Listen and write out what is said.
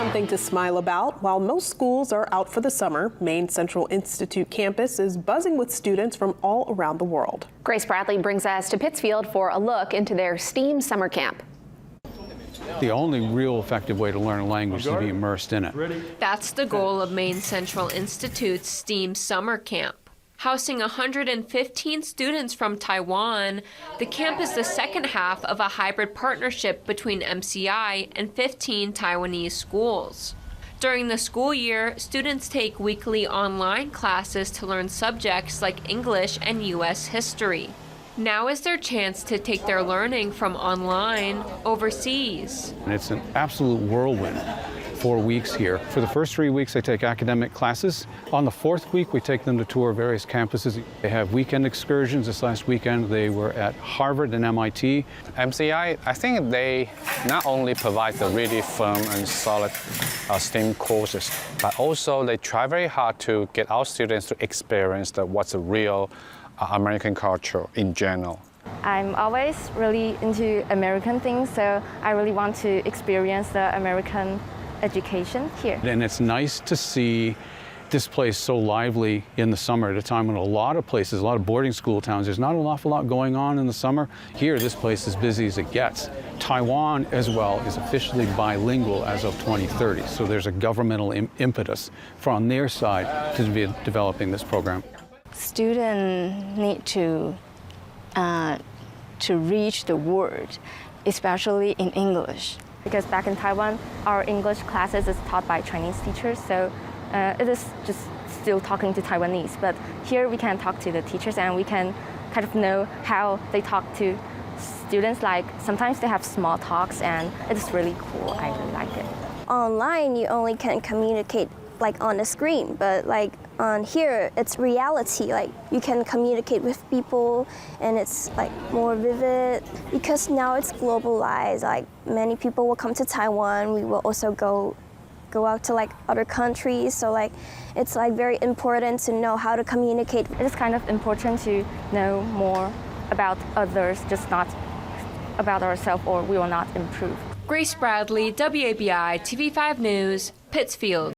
something to smile about. While most schools are out for the summer, Maine Central Institute campus is buzzing with students from all around the world. Grace Bradley brings us to Pittsfield for a look into their STEAM summer camp. The only real effective way to learn a language is to be immersed in it. That's the goal of Maine Central Institute's STEAM summer camp. Housing 115 students from Taiwan, the camp is the second half of a hybrid partnership between MCI and 15 Taiwanese schools. During the school year, students take weekly online classes to learn subjects like English and U.S. history. Now is their chance to take their learning from online overseas. It's an absolute whirlwind. 4 weeks here. For the first 3 weeks, they take academic classes. On the fourth week, we take them to tour various campuses. They have weekend excursions. This last weekend, they were at Harvard and MIT. MCI, I think they not only provide the really firm and solid STEAM courses, but also they try very hard to get our students to experience what's a real American culture in general. I'm always really into American things, so I really want to experience the American education here. And it's nice to see this place so lively in the summer at a time when a lot of places, a lot of boarding school towns, there's not an awful lot going on in the summer. Here, this place is busy as it gets. Taiwan, as well, is officially bilingual as of 2030, so there's a governmental impetus from their side to be developing this program. Students need to reach the world, especially in English. Because back in Taiwan, our English classes is taught by Chinese teachers, so it is just still talking to Taiwanese. But here we can talk to the teachers and we can kind of know how they talk to students. Like sometimes they have small talks and it's really cool. I really like it. Online, you only can communicate like on the screen, but like on here, it's reality. Like you can communicate with people and it's like more vivid because now it's globalized. Like many people will come to Taiwan. We will also go out to like other countries. So like it's like very important to know how to communicate. It is kind of important to know more about others, just not about ourselves, or we will not improve. Grace Bradley, WABI TV5 News, Pittsfield.